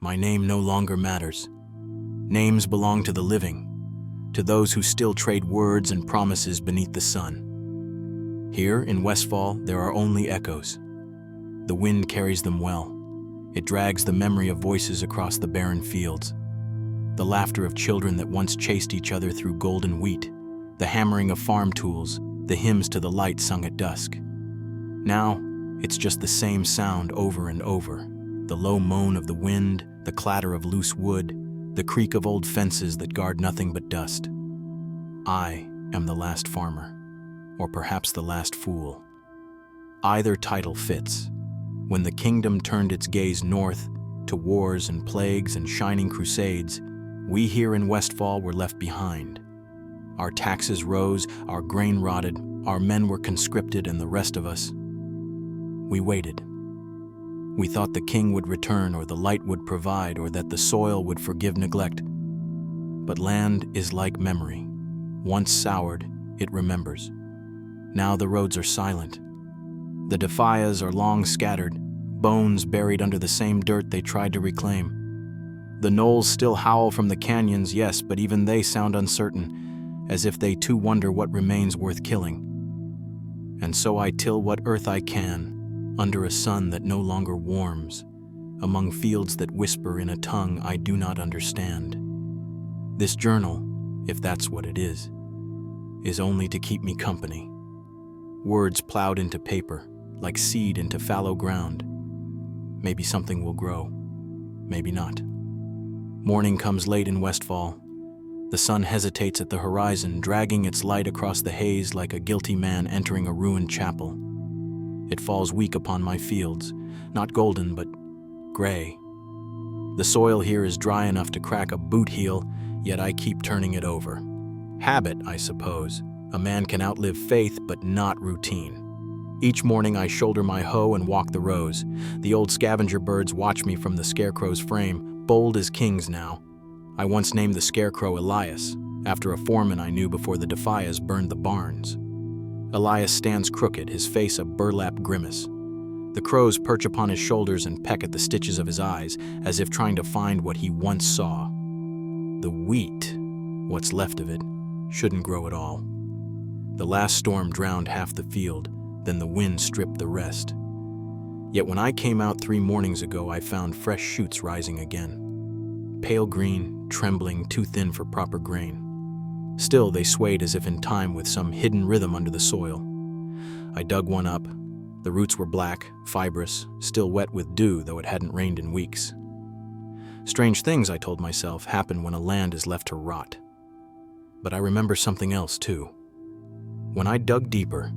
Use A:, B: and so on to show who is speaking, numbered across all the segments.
A: my name no longer matters. Names belong to the living, to those who still trade words and promises beneath the sun. Here in Westfall, there are only echoes. The wind carries them well. It drags the memory of voices across the barren fields. The laughter of children that once chased each other through golden wheat, the hammering of farm tools, the hymns to the light sung at dusk. Now, it's just the same sound over and over. The low moan of the wind, the clatter of loose wood, the creak of old fences that guard nothing but dust. I am the last farmer, or perhaps the last fool. Either title fits. When the kingdom turned its gaze north to wars and plagues and shining crusades, we here in Westfall were left behind. Our taxes rose, our grain rotted, our men were conscripted, and the rest of us, we waited. We thought the king would return, or the light would provide, or that the soil would forgive neglect. But land is like memory. Once soured, it remembers. Now the roads are silent. The defias are long scattered, bones buried under the same dirt they tried to reclaim. The gnolls still howl from the canyons, yes, but even they sound uncertain, as if they too wonder what remains worth killing. And so I till what earth I can, under a sun that no longer warms, among fields that whisper in a tongue I do not understand. This journal, if that's what it is only to keep me company. Words plowed into paper, like seed into fallow ground. Maybe something will grow, maybe not. Morning comes late in Westfall. The sun hesitates at the horizon, dragging its light across the haze like a guilty man entering a ruined chapel. It falls weak upon my fields, not golden, but gray. The soil here is dry enough to crack a boot heel, yet I keep turning it over. Habit, I suppose. A man can outlive faith, but not routine. Each morning I shoulder my hoe and walk the rows. The old scavenger birds watch me from the scarecrow's frame, bold as kings now. I once named the scarecrow Elias, after a foreman I knew before the defias burned the barns. Elias stands crooked, his face a burlap grimace. The crows perch upon his shoulders and peck at the stitches of his eyes, as if trying to find what he once saw. The wheat, what's left of it, shouldn't grow at all. The last storm drowned half the field, then the wind stripped the rest. Yet when I came out 3 mornings ago, I found fresh shoots rising again. Pale green, trembling, too thin for proper grain. Still, they swayed as if in time with some hidden rhythm under the soil. I dug one up. The roots were black, fibrous, still wet with dew, though it hadn't rained in weeks. Strange things, I told myself, happen when a land is left to rot. But I remember something else, too. When I dug deeper,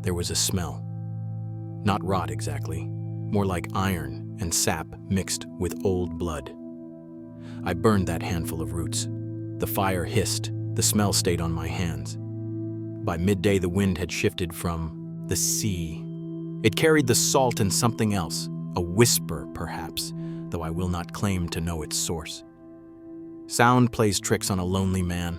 A: there was a smell. Not rot exactly, more like iron and sap mixed with old blood. I burned that handful of roots. The fire hissed, the smell stayed on my hands. By midday, the wind had shifted from the sea. It carried the salt and something else, a whisper perhaps, though I will not claim to know its source. Sound plays tricks on a lonely man.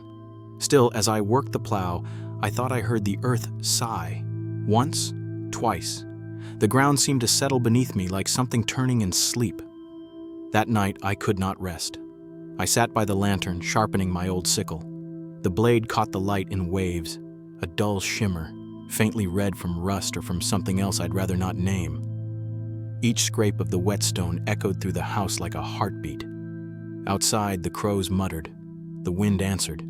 A: Still, as I worked the plow, I thought I heard the earth sigh. Once, twice. The ground seemed to settle beneath me like something turning in sleep. That night, I could not rest. I sat by the lantern, sharpening my old sickle. The blade caught the light in waves, a dull shimmer, faintly red from rust or from something else I'd rather not name. Each scrape of the whetstone echoed through the house like a heartbeat. Outside, the crows muttered. The wind answered.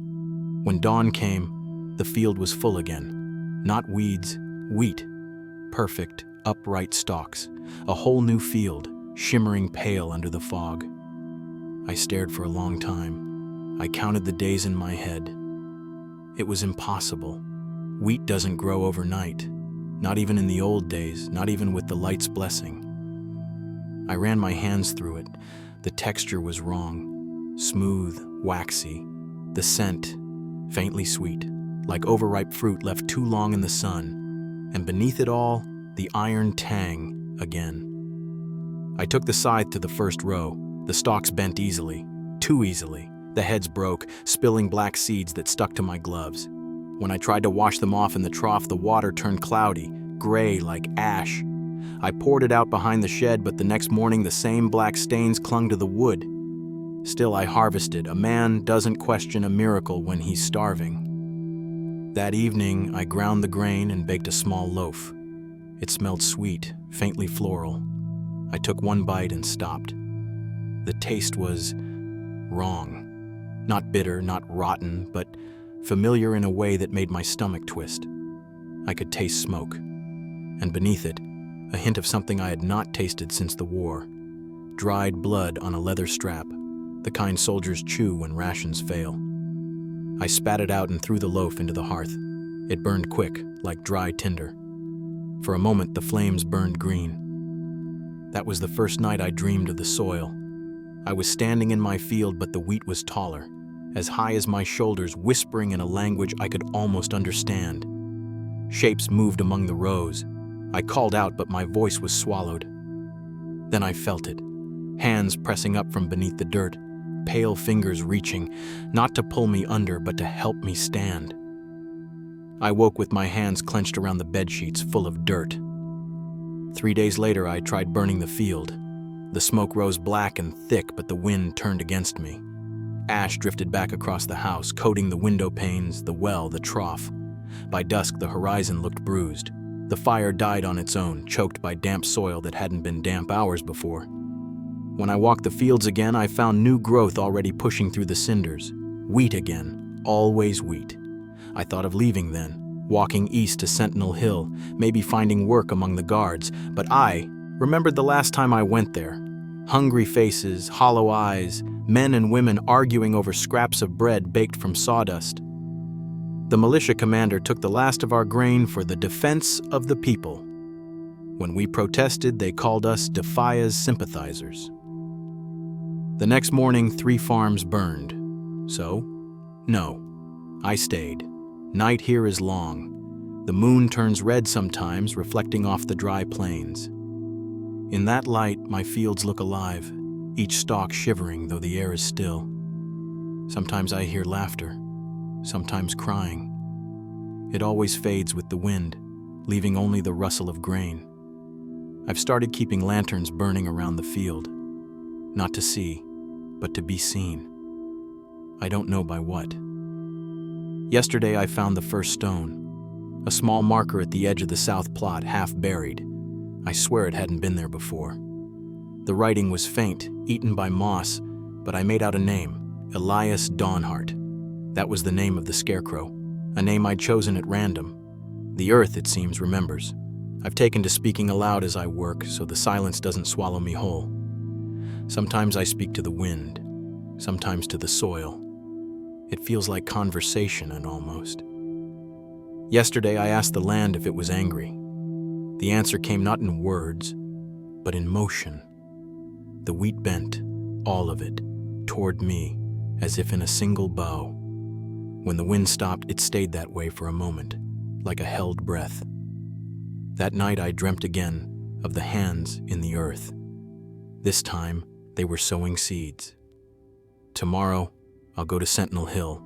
A: When dawn came, the field was full again. Not weeds, wheat. Perfect, upright stalks. A whole new field, shimmering pale under the fog. I stared for a long time. I counted the days in my head. It was impossible. Wheat doesn't grow overnight. Not even in the old days, not even with the light's blessing. I ran my hands through it. The texture was wrong. Smooth, waxy. The scent, faintly sweet, like overripe fruit left too long in the sun. And beneath it all, the iron tang again. I took the scythe to the first row. The stalks bent easily, too easily. The heads broke, spilling black seeds that stuck to my gloves. When I tried to wash them off in the trough, the water turned cloudy, gray like ash. I poured it out behind the shed, but the next morning the same black stains clung to the wood. Still, I harvested. A man doesn't question a miracle when he's starving. That evening, I ground the grain and baked a small loaf. It smelled sweet, faintly floral. I took one bite and stopped. The taste was wrong. Not bitter, not rotten, but familiar in a way that made my stomach twist. I could taste smoke, and beneath it, a hint of something I had not tasted since the war. Dried blood on a leather strap, the kind soldiers chew when rations fail. I spat it out and threw the loaf into the hearth. It burned quick, like dry tinder. For a moment, the flames burned green. That was the first night I dreamed of the soil. I was standing in my field, but the wheat was taller, as high as my shoulders, whispering in a language I could almost understand. Shapes moved among the rows. I called out, but my voice was swallowed. Then I felt it, hands pressing up from beneath the dirt, pale fingers reaching, not to pull me under, but to help me stand. I woke with my hands clenched around the bedsheets full of dirt. 3 days later, I tried burning the field. The smoke rose black and thick, but the wind turned against me. Ash drifted back across the house, coating the window panes, the well, the trough. By dusk, the horizon looked bruised. The fire died on its own, choked by damp soil that hadn't been damp hours before. When I walked the fields again, I found new growth already pushing through the cinders. Wheat again, always wheat. I thought of leaving then, walking east to Sentinel Hill, maybe finding work among the guards, but I remembered the last time I went there. Hungry faces, hollow eyes, men and women arguing over scraps of bread baked from sawdust. The militia commander took the last of our grain for the defense of the people. When we protested, they called us Defia's sympathizers. The next morning, 3 farms burned. So, no, I stayed. Night here is long. The moon turns red sometimes, reflecting off the dry plains. In that light, my fields look alive, each stalk shivering though the air is still. Sometimes I hear laughter, sometimes crying. It always fades with the wind, leaving only the rustle of grain. I've started keeping lanterns burning around the field, not to see, but to be seen. I don't know by what. Yesterday I found the first stone, a small marker at the edge of the south plot, half buried. I swear it hadn't been there before. The writing was faint, eaten by moss, but I made out a name, Elias Dawnheart. That was the name of the scarecrow, a name I'd chosen at random. The earth, it seems, remembers. I've taken to speaking aloud as I work, so the silence doesn't swallow me whole. Sometimes I speak to the wind, sometimes to the soil. It feels like conversation and almost. Yesterday I asked the land if it was angry. The answer came not in words, but in motion. The wheat bent, all of it, toward me, as if in a single bow. When the wind stopped, it stayed that way for a moment, like a held breath. That night I dreamt again of the hands in the earth. This time, they were sowing seeds. Tomorrow, I'll go to Sentinel Hill.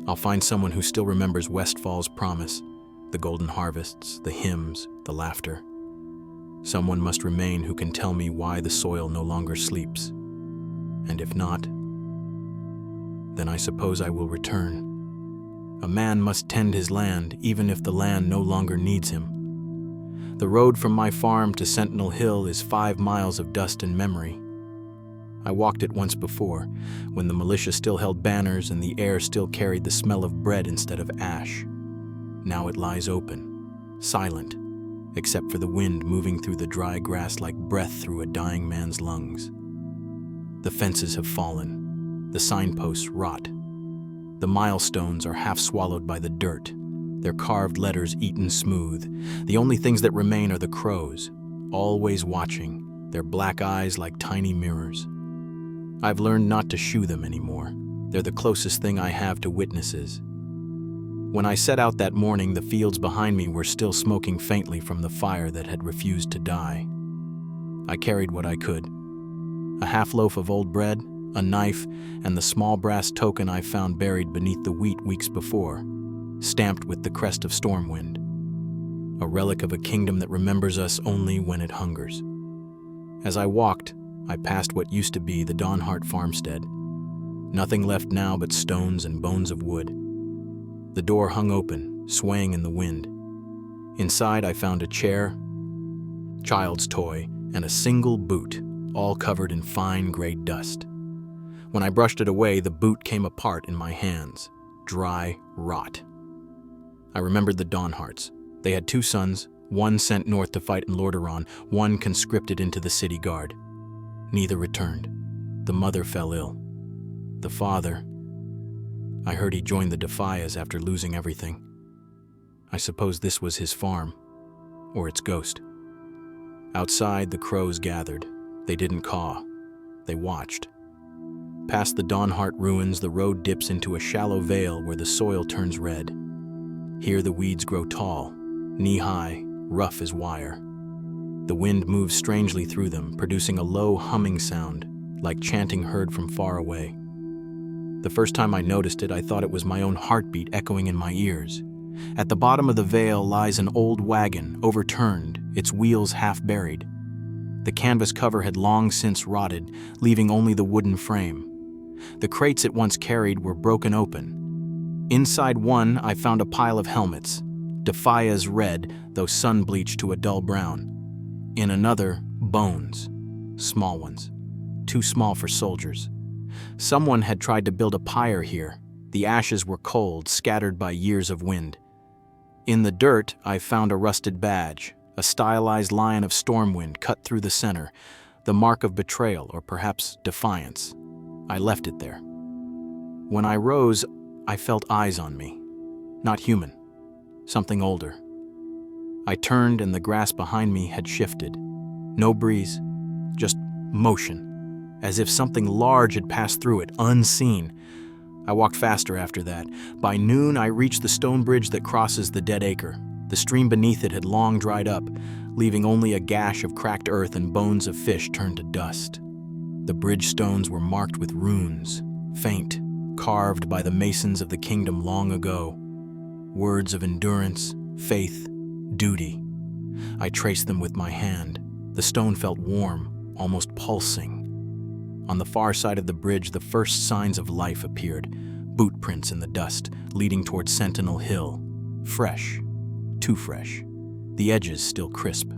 A: I'll find someone who still remembers Westfall's promise, the golden harvests, the hymns, the laughter. Someone must remain who can tell me why the soil no longer sleeps. And if not, then I suppose I will return. A man must tend his land, even if the land no longer needs him. The road from my farm to Sentinel Hill is 5 miles of dust and memory. I walked it once before, when the militia still held banners and the air still carried the smell of bread instead of ash. Now it lies open, silent, except for the wind moving through the dry grass like breath through a dying man's lungs. The fences have fallen, the signposts rot. The milestones are half swallowed by the dirt, their carved letters eaten smooth. The only things that remain are the crows, always watching, their black eyes like tiny mirrors. I've learned not to shoo them anymore. They're the closest thing I have to witnesses. When I set out that morning, the fields behind me were still smoking faintly from the fire that had refused to die. I carried what I could. A half loaf of old bread, a knife, and the small brass token I found buried beneath the wheat weeks before, stamped with the crest of Stormwind. a relic of a kingdom that remembers us only when it hungers. As I walked, I passed what used to be the Dawnhart farmstead. Nothing left now but stones and bones of wood. The door hung open, swaying in the wind. Inside, I found a chair, child's toy, and a single boot, all covered in fine gray dust. When I brushed it away, the boot came apart in my hands, dry rot. I remembered the Dawnharts. They had 2 sons, one sent north to fight in Lordaeron, one conscripted into the city guard. Neither returned. The mother fell ill. The father, I heard he joined the Defias after losing everything. I suppose this was his farm, or its ghost. Outside, the crows gathered. They didn't caw. They watched. Past the Dawnhart ruins, the road dips into a shallow vale where the soil turns red. Here the weeds grow tall, knee-high, rough as wire. The wind moves strangely through them, producing a low humming sound, like chanting heard from far away. The first time I noticed it, I thought it was my own heartbeat echoing in my ears. At the bottom of the vale lies an old wagon, overturned, its wheels half buried. The canvas cover had long since rotted, leaving only the wooden frame. The crates it once carried were broken open. Inside one, I found a pile of helmets, Defias red, though sun-bleached to a dull brown. In another, bones, small ones, too small for soldiers. Someone had tried to build a pyre here. The ashes were cold, scattered by years of wind. In the dirt, I found a rusted badge, a stylized lion of Stormwind cut through the center, the mark of betrayal or perhaps defiance. I left it there. When I rose, I felt eyes on me. Not human, something older. I turned and the grass behind me had shifted. No breeze, just motion, as if something large had passed through it, unseen. I walked faster after that. By noon, I reached the stone bridge that crosses the dead acre. The stream beneath it had long dried up, leaving only a gash of cracked earth and bones of fish turned to dust. The bridge stones were marked with runes, faint, carved by the masons of the kingdom long ago. Words of endurance, faith, duty. I traced them with my hand. The stone felt warm, almost pulsing. On the far side of the bridge, the first signs of life appeared, boot prints in the dust, leading toward Sentinel Hill. Fresh, too fresh. The edges still crisp.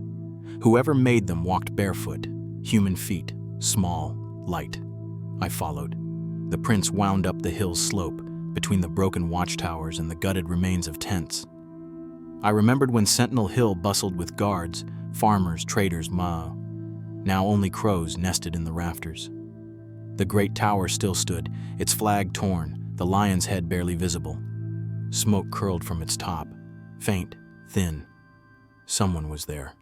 A: Whoever made them walked barefoot, human feet, small, light. I followed. The prints wound up the hill's slope, between the broken watchtowers and the gutted remains of tents. I remembered when Sentinel Hill bustled with guards, farmers, traders, now only crows nested in the rafters. The great tower still stood, its flag torn, the lion's head barely visible. Smoke curled from its top, faint, thin. Someone was there.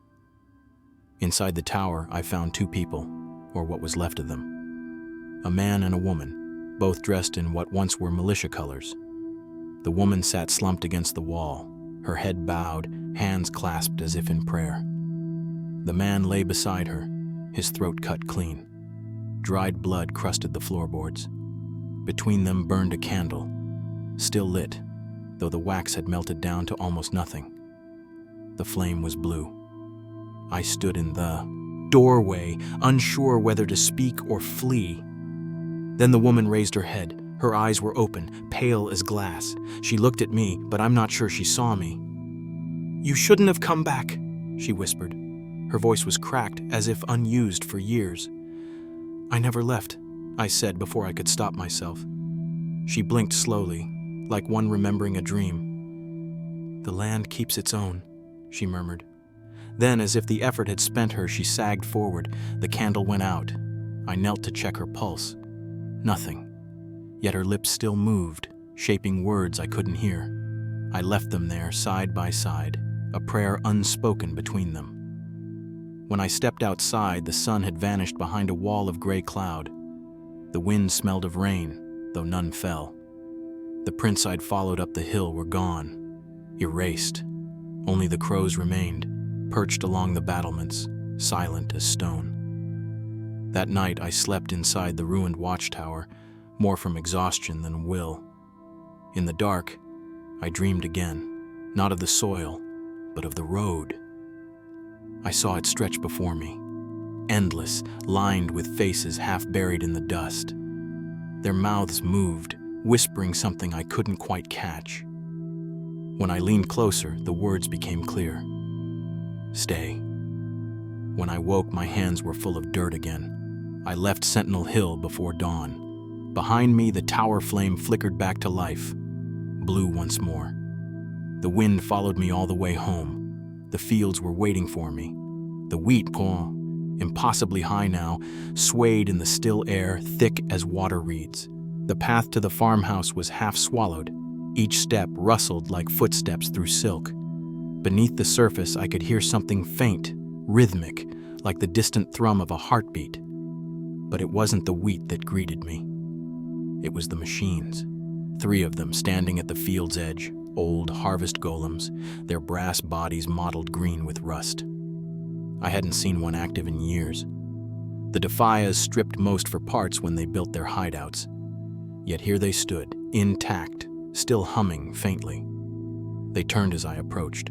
A: Inside the tower, I found 2 people, or what was left of them. A man and a woman, both dressed in what once were militia colors. The woman sat slumped against the wall, her head bowed, hands clasped as if in prayer. The man lay beside her, his throat cut clean. Dried blood crusted the floorboards. Between them burned a candle, still lit, though the wax had melted down to almost nothing. The flame was blue. I stood in the doorway, unsure whether to speak or flee. Then the woman raised her head. Her eyes were open, pale as glass. She looked at me, but I'm not sure she saw me. "You shouldn't have come back," she whispered. Her voice was cracked, as if unused for years. "I never left," I said before I could stop myself. She blinked slowly, like one remembering a dream. "The land keeps its own," she murmured. Then, as if the effort had spent her, she sagged forward. The candle went out. I knelt to check her pulse. Nothing. Yet her lips still moved, shaping words I couldn't hear. I left them there, side by side, a prayer unspoken between them. When I stepped outside, the sun had vanished behind a wall of gray cloud. The wind smelled of rain, though none fell. The prints I'd followed up the hill were gone, erased. Only the crows remained, perched along the battlements, silent as stone. That night I slept inside the ruined watchtower, more from exhaustion than will. In the dark, I dreamed again, not of the soil, but of the road. I saw it stretch before me, endless, lined with faces half buried in the dust. Their mouths moved, whispering something I couldn't quite catch. When I leaned closer, the words became clear. Stay. When I woke, my hands were full of dirt again. I left Sentinel Hill before dawn. Behind me, the tower flame flickered back to life, blue once more. The wind followed me all the way home. The fields were waiting for me. The wheat, impossibly high now, swayed in the still air, thick as water reeds. The path to the farmhouse was half swallowed. Each step rustled like footsteps through silk. Beneath the surface, I could hear something faint, rhythmic, like the distant thrum of a heartbeat. But it wasn't the wheat that greeted me. It was the machines. 3 of them standing at the field's edge, old harvest golems, their brass bodies mottled green with rust. I hadn't seen one active in years. The Defias stripped most for parts when they built their hideouts. Yet here they stood, intact, still humming faintly. They turned as I approached.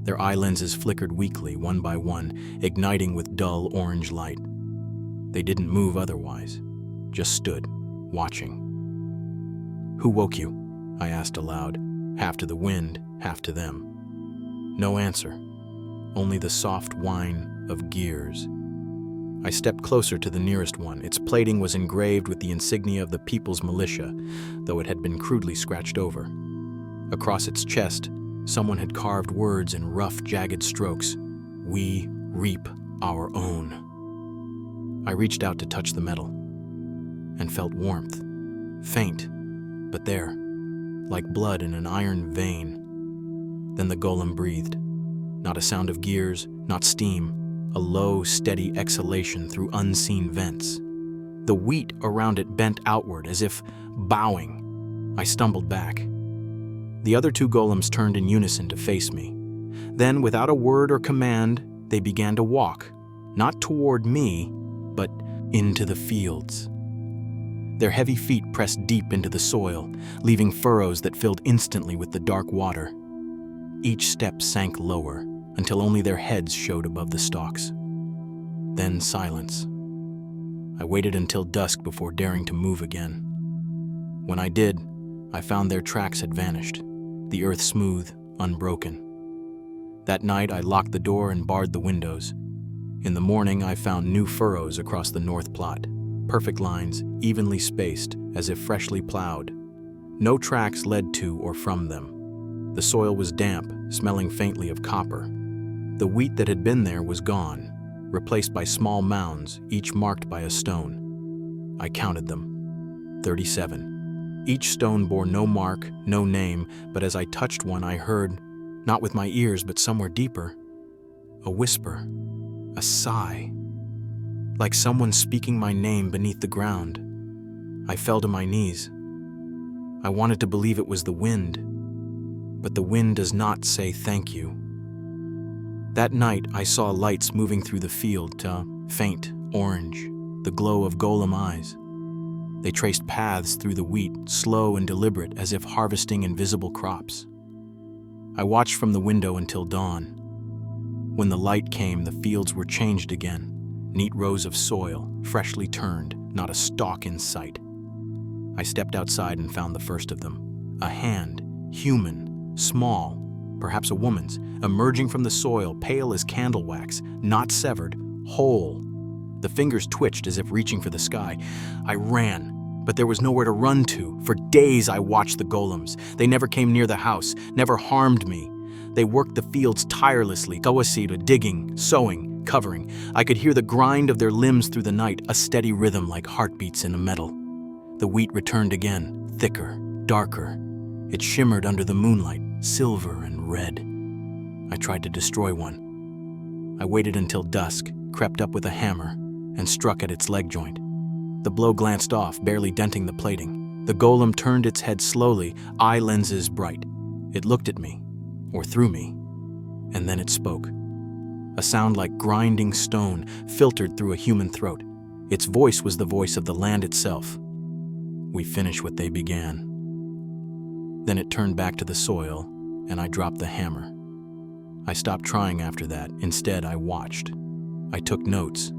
A: Their eye lenses flickered weakly, one by one, igniting with dull orange light. They didn't move otherwise, just stood, watching. "Who woke you?" I asked aloud, half to the wind, half to them. No answer, only the soft whine of gears. I stepped closer to the nearest one. Its plating was engraved with the insignia of the People's Militia, though it had been crudely scratched over. Across its chest, someone had carved words in rough, jagged strokes. "We reap our own." I reached out to touch the metal and felt warmth, faint, but there, like blood in an iron vein. Then the golem breathed. Not a sound of gears, not steam, a low, steady exhalation through unseen vents. The wheat around it bent outward as if bowing. I stumbled back. The other 2 golems turned in unison to face me. Then, without a word or command, they began to walk, not toward me, but into the fields. Their heavy feet pressed deep into the soil, leaving furrows that filled instantly with the dark water. Each step sank lower, until only their heads showed above the stalks. Then silence. I waited until dusk before daring to move again. When I did, I found their tracks had vanished, the earth smooth, unbroken. That night I locked the door and barred the windows. In the morning I found new furrows across the north plot, perfect lines, evenly spaced, as if freshly plowed. No tracks led to or from them. The soil was damp, smelling faintly of copper. The wheat that had been there was gone, replaced by small mounds, each marked by a stone. I counted them. 37. Each stone bore no mark, no name, but as I touched one I heard, not with my ears but somewhere deeper, a whisper, a sigh, like someone speaking my name beneath the ground. I fell to my knees. I wanted to believe it was the wind, but the wind does not say thank you. That night, I saw lights moving through the field, faint, orange, the glow of golem eyes. They traced paths through the wheat, slow and deliberate, as if harvesting invisible crops. I watched from the window until dawn. When the light came, the fields were changed again, neat rows of soil, freshly turned, not a stalk in sight. I stepped outside and found the first of them, a hand, human, small, perhaps a woman's, emerging from the soil, pale as candle wax, not severed, whole. The fingers twitched as if reaching for the sky. I ran, but there was nowhere to run to. For days I watched the golems. They never came near the house, never harmed me. They worked the fields tirelessly, kawasita, digging, sowing, covering. I could hear the grind of their limbs through the night, a steady rhythm like heartbeats in a metal. The wheat returned again, thicker, darker. It shimmered under the moonlight, silver and red. I tried to destroy one. I waited until dusk, crept up with a hammer, and struck at its leg joint. The blow glanced off, barely denting the plating. The golem turned its head slowly, eye lenses bright. It looked at me, or through me, and then it spoke. A sound like grinding stone filtered through a human throat. Its voice was the voice of the land itself. We finish what they began. Then it turned back to the soil, and I dropped the hammer. I stopped trying after that. Instead, I watched. I took notes.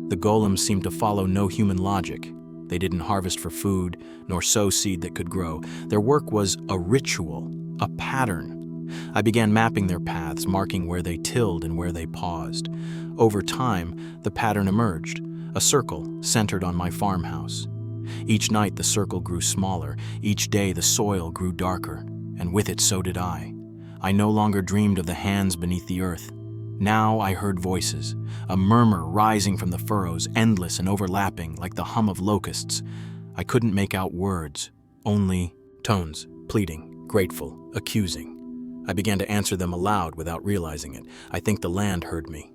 A: The golems seemed to follow no human logic. They didn't harvest for food, nor sow seed that could grow. Their work was a ritual, a pattern. I began mapping their paths, marking where they tilled and where they paused. Over time, the pattern emerged, a circle centered on my farmhouse. Each night the circle grew smaller, each day the soil grew darker, and with it so did I. I no longer dreamed of the hands beneath the earth. Now I heard voices, a murmur rising from the furrows, endless and overlapping, like the hum of locusts. I couldn't make out words, only tones, pleading, grateful, accusing. I began to answer them aloud without realizing it. I think the land heard me.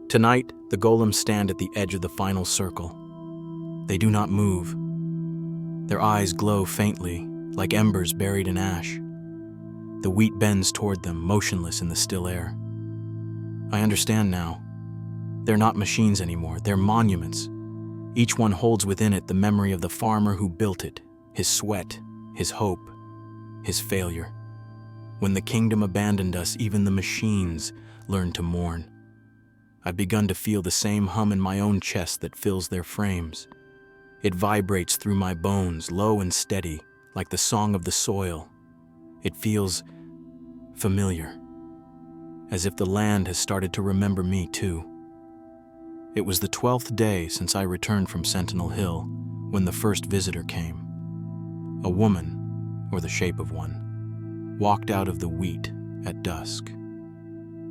A: Tonight, the golems stand at the edge of the final circle. They do not move. Their eyes glow faintly, like embers buried in ash. The wheat bends toward them, motionless in the still air. I understand now. They're not machines anymore, they're monuments. Each one holds within it the memory of the farmer who built it, his sweat, his hope, his failure. When the kingdom abandoned us, even the machines learned to mourn. I've begun to feel the same hum in my own chest that fills their frames. It vibrates through my bones, low and steady, like the song of the soil. It feels familiar, as if the land has started to remember me too. It was the 12th day since I returned from Sentinel Hill when the first visitor came. A woman, or the shape of one, walked out of the wheat at dusk.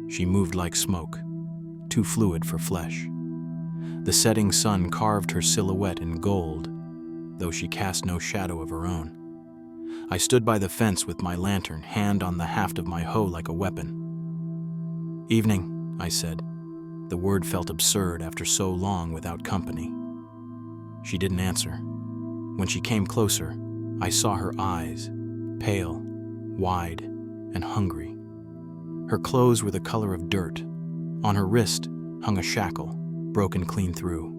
A: She moved like smoke, too fluid for flesh. The setting sun carved her silhouette in gold, though she cast no shadow of her own. I stood by the fence with my lantern, hand on the haft of my hoe like a weapon. "Evening," I said. The word felt absurd after so long without company. She didn't answer. When she came closer, I saw her eyes, pale, wide, and hungry. Her clothes were the color of dirt. On her wrist hung a shackle, broken clean through.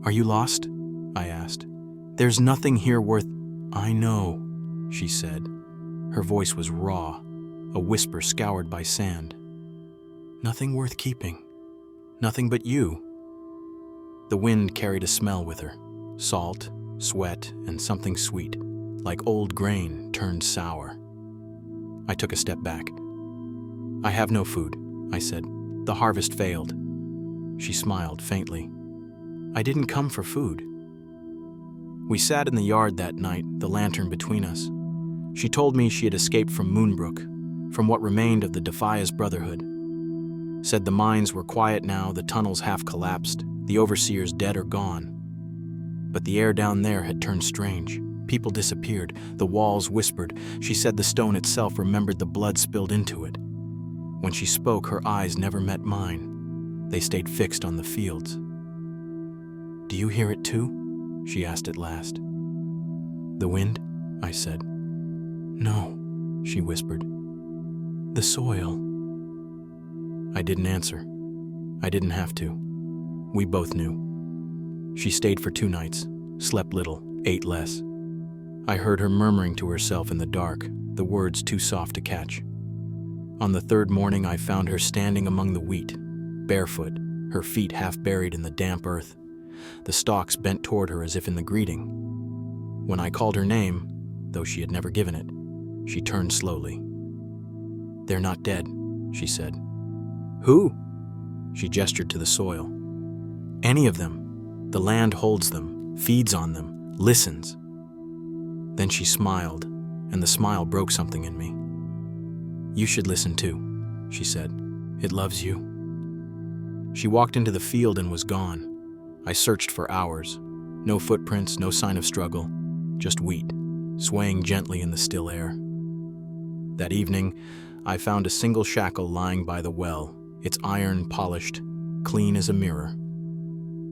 A: "Are you lost?" I asked. "There's nothing here worth—" "I know," she said. Her voice was raw, a whisper scoured by sand. "Nothing worth keeping. Nothing but you." The wind carried a smell with her, salt, sweat, and something sweet, like old grain turned sour. I took a step back. "I have no food," I said. "The harvest failed." She smiled faintly. "I didn't come for food." We sat in the yard that night, the lantern between us. She told me she had escaped from Moonbrook, from what remained of the Defias Brotherhood. Said the mines were quiet now, the tunnels half collapsed, the overseers dead or gone. But the air down there had turned strange. People disappeared, the walls whispered. She said the stone itself remembered the blood spilled into it. When she spoke, her eyes never met mine. They stayed fixed on the fields. "Do you hear it too?" she asked at last. "The wind?" I said. "No," she whispered. "The soil." I didn't answer. I didn't have to. We both knew. She stayed for 2 nights, slept little, ate less. I heard her murmuring to herself in the dark, the words too soft to catch. On the 3rd morning, I found her standing among the wheat, barefoot, her feet half buried in the damp earth. The stalks bent toward her as if in the greeting. When I called her name, though she had never given it, she turned slowly. "They're not dead," she said. "Who?" She gestured to the soil. "Any of them. The land holds them, feeds on them, listens." Then she smiled, and the smile broke something in me. "You should listen too," she said. "It loves you." She walked into the field and was gone. I searched for hours. No footprints, no sign of struggle, just wheat, swaying gently in the still air. That evening, I found a single shackle lying by the well, its iron polished, clean as a mirror.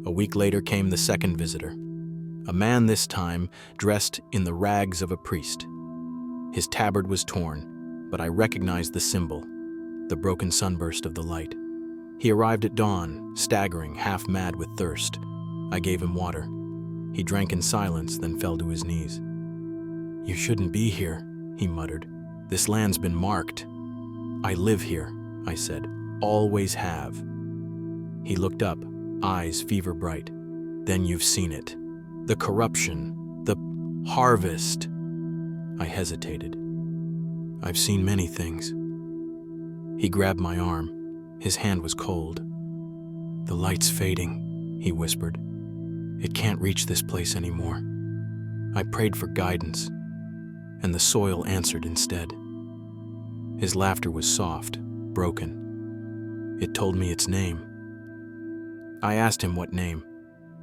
A: A week later came the 2nd visitor, a man this time dressed in the rags of a priest. His tabard was torn, but I recognized the symbol, the broken sunburst of the light. He arrived at dawn, staggering, half mad with thirst. I gave him water. He drank in silence, then fell to his knees. "You shouldn't be here," he muttered. "This land's been marked." "I live here," I said. "Always have." He looked up, eyes fever bright. "Then you've seen it. The corruption, the harvest." I hesitated. "I've seen many things." He grabbed my arm. His hand was cold. "The light's fading," he whispered. "It can't reach this place anymore." I prayed for guidance, and the soil answered instead. His laughter was soft, broken. It told me its name. I asked him what name.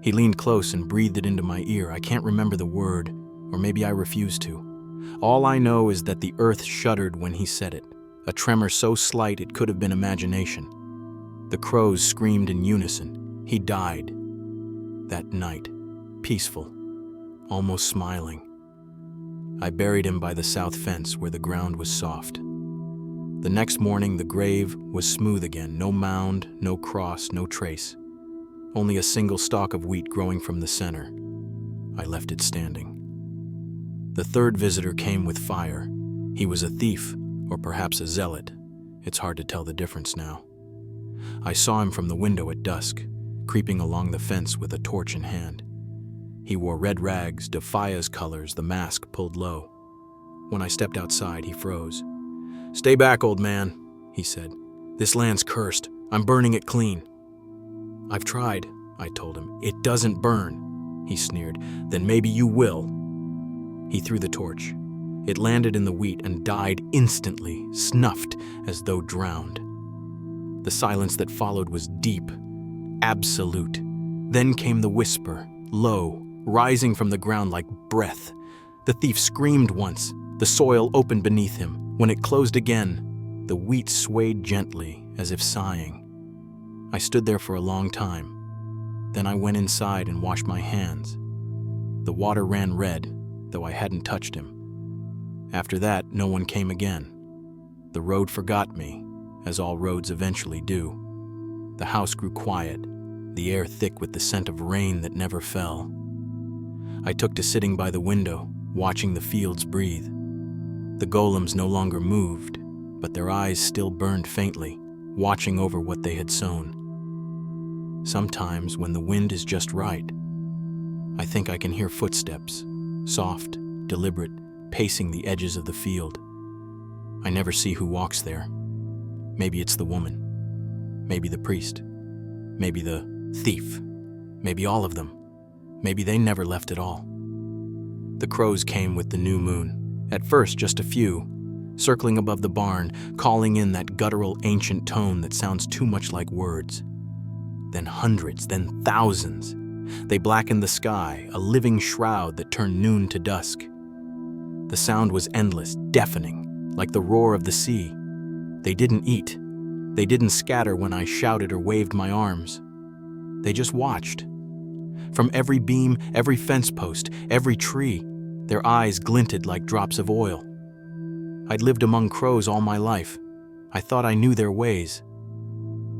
A: He leaned close and breathed it into my ear. I can't remember the word, or maybe I refused to. All I know is that the earth shuddered when he said it, a tremor so slight it could have been imagination. The crows screamed in unison. He died. That night, peaceful, almost smiling. I buried him by the south fence where the ground was soft. The next morning, the grave was smooth again. No mound, no cross, no trace. Only a single stalk of wheat growing from the center. I left it standing. The third visitor came with fire. He was a thief, or perhaps a zealot. It's hard to tell the difference now. I saw him from the window at dusk, creeping along the fence with a torch in hand. He wore red rags, Defia's colors, the mask pulled low. When I stepped outside, he froze. "Stay back, old man," he said. "This land's cursed. I'm burning it clean." "I've tried," I told him. "It doesn't burn." He sneered. "Then maybe you will." He threw the torch. It landed in the wheat and died instantly, snuffed as though drowned. The silence that followed was deep, absolute. Then came the whisper, low, rising from the ground like breath. The thief screamed once. The soil opened beneath him. When it closed again, the wheat swayed gently, as if sighing. I stood there for a long time. Then I went inside and washed my hands. The water ran red, though I hadn't touched him. After that, no one came again. The road forgot me, as all roads eventually do. The house grew quiet, the air thick with the scent of rain that never fell. I took to sitting by the window, watching the fields breathe. The golems no longer moved, but their eyes still burned faintly, watching over what they had sown. Sometimes, when the wind is just right, I think I can hear footsteps, soft, deliberate, pacing the edges of the field. I never see who walks there. Maybe it's the woman. Maybe the priest. Maybe the thief. Maybe all of them. Maybe they never left at all. The crows came with the new moon. At first, just a few, circling above the barn, calling in that guttural ancient tone that sounds too much like words. Then hundreds, then thousands. They blackened the sky, a living shroud that turned noon to dusk. The sound was endless, deafening, like the roar of the sea. They didn't eat. They didn't scatter when I shouted or waved my arms. They just watched. From every beam, every fence post, every tree, their eyes glinted like drops of oil. I'd lived among crows all my life. I thought I knew their ways.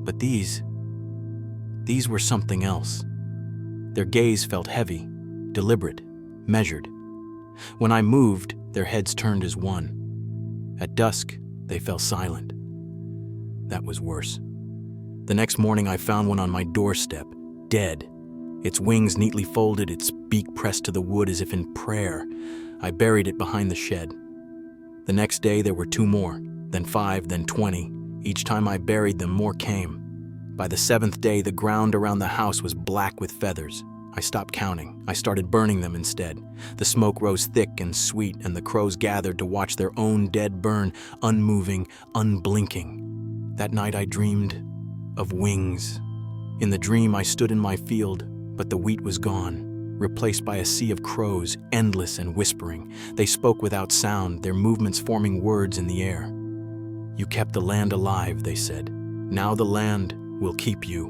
A: But these were something else. Their gaze felt heavy, deliberate, measured. When I moved, their heads turned as one. At dusk, they fell silent. That was worse. The next morning, I found one on my doorstep, dead. Its wings neatly folded, its beak pressed to the wood as if in prayer. I buried it behind the shed. The next day, there were 2 more, then 5, then 20. Each time I buried them, more came. By the 7th day, the ground around the house was black with feathers. I stopped counting. I started burning them instead. The smoke rose thick and sweet, and the crows gathered to watch their own dead burn, unmoving, unblinking. That night I dreamed of wings. In the dream, I stood in my field, but the wheat was gone, replaced by a sea of crows, endless and whispering. They spoke without sound, their movements forming words in the air. "You kept the land alive," they said. "Now the land will keep you."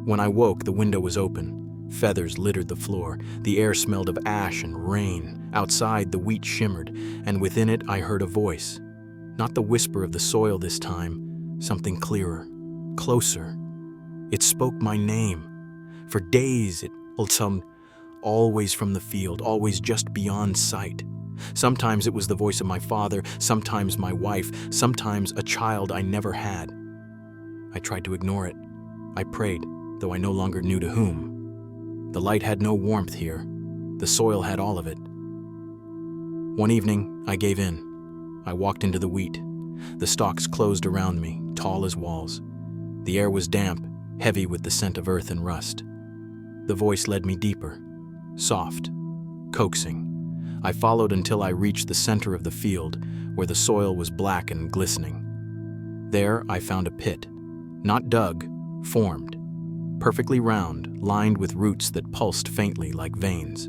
A: When I woke, the window was open. Feathers littered the floor. The air smelled of ash and rain. Outside, the wheat shimmered, and within it I heard a voice. Not the whisper of the soil this time, something clearer, closer. It spoke my name. For days it ulsum, always from the field, always just beyond sight. Sometimes it was the voice of my father, sometimes my wife, sometimes a child I never had. I tried to ignore it. I prayed, though I no longer knew to whom. The light had no warmth here. The soil had all of it. One evening, I gave in. I walked into the wheat. The stalks closed around me, tall as walls. The air was damp, heavy with the scent of earth and rust. The voice led me deeper, soft, coaxing. I followed until I reached the center of the field, where the soil was black and glistening. There I found a pit, not dug, formed, perfectly round, lined with roots that pulsed faintly like veins.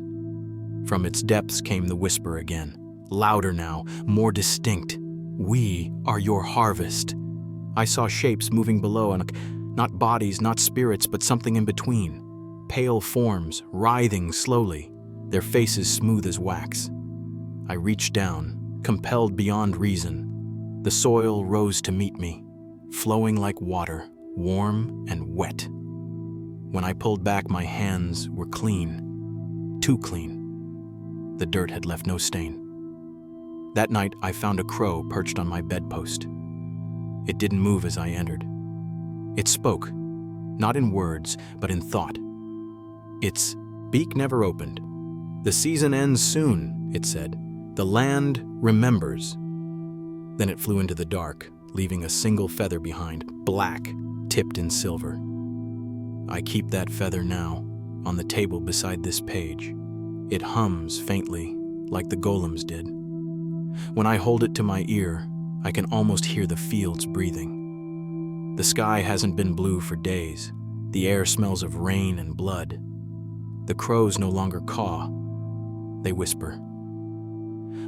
A: From its depths came the whisper again, louder now, more distinct. "We are your harvest." I saw shapes moving below, and not bodies, not spirits, but something in between. Pale forms, writhing slowly, their faces smooth as wax. I reached down, compelled beyond reason. The soil rose to meet me, flowing like water, warm and wet. When I pulled back, my hands were clean, too clean. The dirt had left no stain. That night, I found a crow perched on my bedpost. It didn't move as I entered. It spoke, not in words, but in thought. Its beak never opened. "The season ends soon," it said. "The land remembers." Then it flew into the dark, leaving a single feather behind, black, tipped in silver. I keep that feather now, on the table beside this page. It hums faintly, like the golems did. When I hold it to my ear, I can almost hear the fields breathing. The sky hasn't been blue for days. The air smells of rain and blood. The crows no longer caw. They whisper.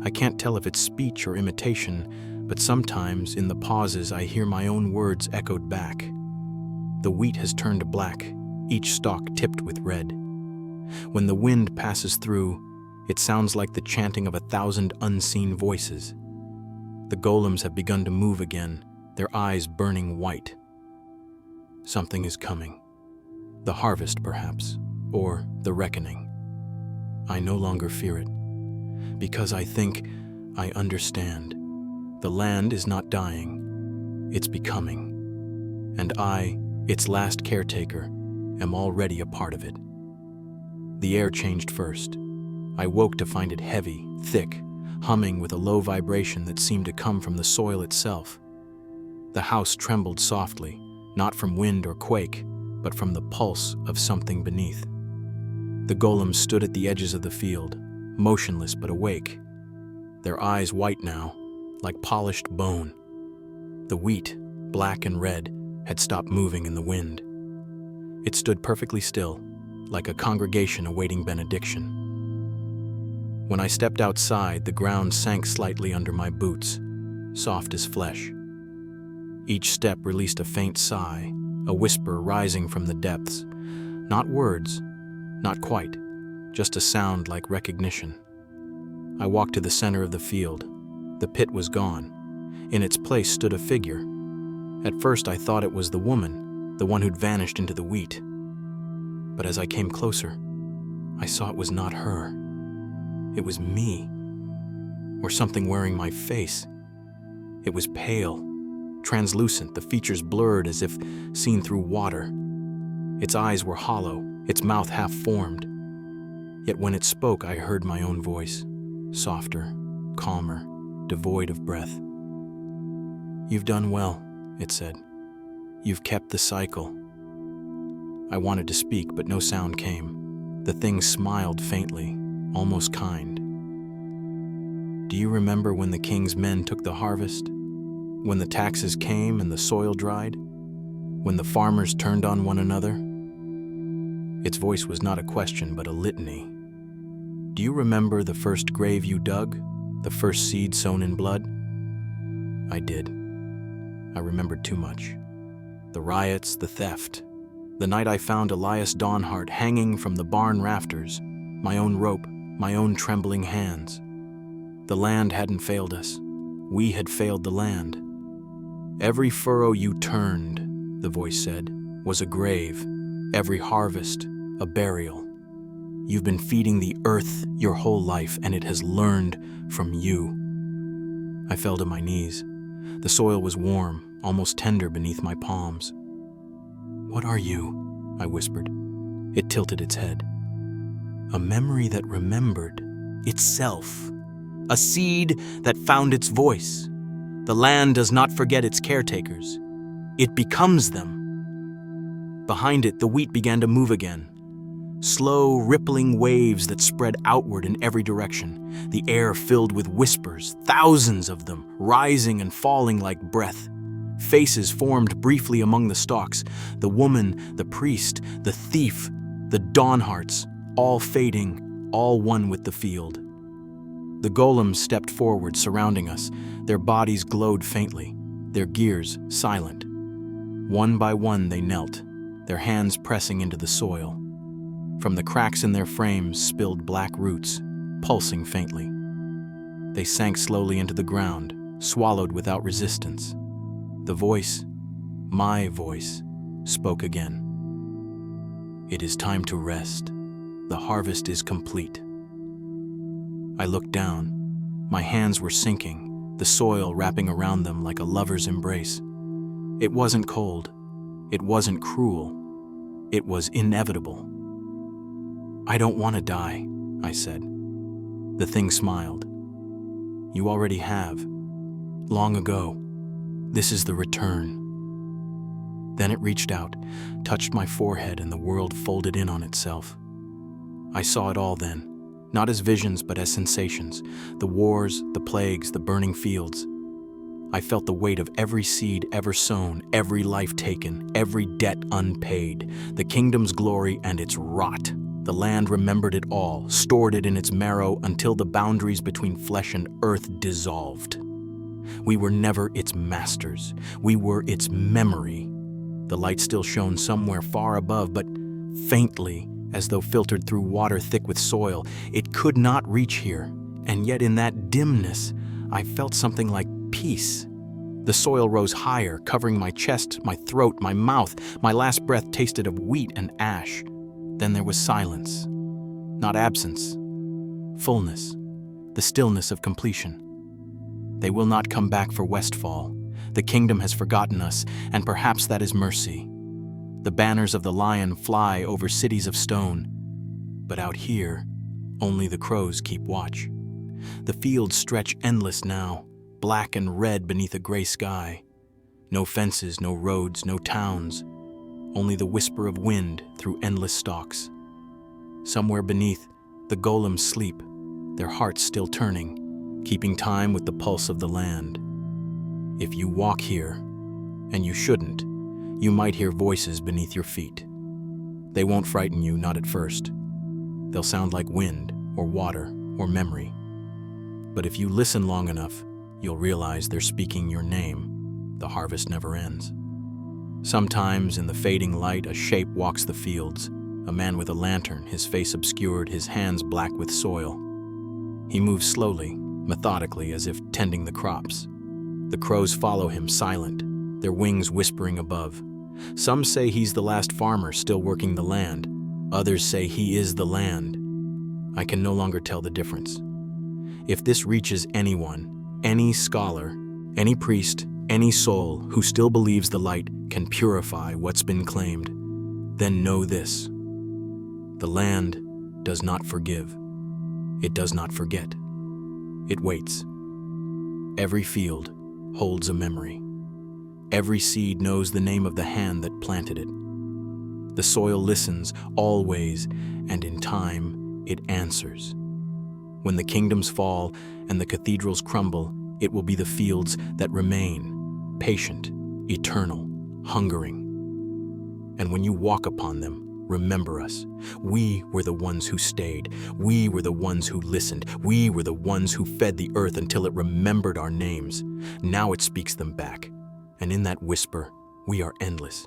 A: I can't tell if it's speech or imitation, but sometimes in the pauses I hear my own words echoed back. The wheat has turned black, each stalk tipped with red. When the wind passes through, it sounds like the chanting of 1,000 unseen voices. The golems have begun to move again, their eyes burning white. Something is coming. The harvest, perhaps, or the reckoning. I no longer fear it, because I think I understand. The land is not dying, it's becoming. And I, its last caretaker, am already a part of it. The air changed first. I woke to find it heavy, thick, humming with a low vibration that seemed to come from the soil itself. The house trembled softly, not from wind or quake, but from the pulse of something beneath. The golems stood at the edges of the field, motionless but awake, their eyes white now, like polished bone. The wheat, black and red, had stopped moving in the wind. It stood perfectly still, like a congregation awaiting benediction. When I stepped outside, the ground sank slightly under my boots, soft as flesh. Each step released a faint sigh, a whisper rising from the depths. Not words, not quite, just a sound like recognition. I walked to the center of the field. The pit was gone. In its place stood a figure. At first I thought it was the woman, the one who'd vanished into the wheat. But as I came closer, I saw it was not her. It was me, or something wearing my face. It was pale, translucent, the features blurred as if seen through water. Its eyes were hollow, its mouth half-formed. Yet when it spoke, I heard my own voice, softer, calmer, devoid of breath. "You've done well," it said. "You've kept the cycle." I wanted to speak, but no sound came. The thing smiled faintly, almost kind. "Do you remember when the king's men took the harvest? When the taxes came and the soil dried? When the farmers turned on one another?" Its voice was not a question, but a litany. "Do you remember the first grave you dug? The first seed sown in blood?" I did. I remembered too much. The riots, the theft. The night I found Elias Dawnhart hanging from the barn rafters, my own rope, my own trembling hands. The land hadn't failed us. We had failed the land. "Every furrow you turned," the voice said, "was a grave. Every harvest, a burial. You've been feeding the earth your whole life, and it has learned from you." I fell to my knees. The soil was warm, almost tender beneath my palms. "What are you?" I whispered. It tilted its head. "A memory that remembered itself. A seed that found its voice. The land does not forget its caretakers. It becomes them." Behind it, the wheat began to move again. Slow, rippling waves that spread outward in every direction. The air filled with whispers, thousands of them, rising and falling like breath. Faces formed briefly among the stalks. The woman, the priest, the thief, the dawn hearts, all fading, all one with the field. The golems stepped forward, surrounding us. Their bodies glowed faintly, their gears silent. One by one they knelt, their hands pressing into the soil. From the cracks in their frames spilled black roots, pulsing faintly. They sank slowly into the ground, swallowed without resistance. The voice, my voice, spoke again. "It is time to rest. The harvest is complete." I looked down. My hands were sinking, the soil wrapping around them like a lover's embrace. It wasn't cold. It wasn't cruel. It was inevitable. "I don't want to die," I said. The thing smiled. "You already have. Long ago. This is the return." Then it reached out, touched my forehead, and the world folded in on itself. I saw it all then, not as visions but as sensations. The wars, the plagues, the burning fields. I felt the weight of every seed ever sown, every life taken, every debt unpaid, the kingdom's glory and its rot. The land remembered it all, stored it in its marrow until the boundaries between flesh and earth dissolved. We were never its masters. We were its memory. The light still shone somewhere far above, but faintly, as though filtered through water thick with soil. It could not reach here, and yet in that dimness, I felt something like peace. The soil rose higher, covering my chest, my throat, my mouth. My last breath tasted of wheat and ash. Then there was silence. Not absence. Fullness. The stillness of completion. They will not come back for Westfall. The kingdom has forgotten us, and perhaps that is mercy. The banners of the lion fly over cities of stone. But out here, only the crows keep watch. The fields stretch endless now, black and red beneath a gray sky. No fences, no roads, no towns. Only the whisper of wind through endless stalks. Somewhere beneath, the golems sleep, their hearts still turning, keeping time with the pulse of the land. If you walk here, and you shouldn't, you might hear voices beneath your feet. They won't frighten you, not at first. They'll sound like wind, or water, or memory. But if you listen long enough, you'll realize they're speaking your name. The harvest never ends. Sometimes, in the fading light, a shape walks the fields. A man with a lantern, his face obscured, his hands black with soil. He moves slowly, methodically, as if tending the crops. The crows follow him, silent, their wings whispering above. Some say he's the last farmer still working the land. Others say he is the land. I can no longer tell the difference. If this reaches anyone, any scholar, any priest, any soul who still believes the light can purify what's been claimed, then know this. The land does not forgive. It does not forget. It waits. Every field holds a memory. Every seed knows the name of the hand that planted it. The soil listens always, and in time it answers. When the kingdoms fall and the cathedrals crumble, it will be the fields that remain, patient, eternal, hungering. And when you walk upon them, remember us. We were the ones who stayed. We were the ones who listened. We were the ones who fed the earth until it remembered our names. Now it speaks them back. And in that whisper, we are endless.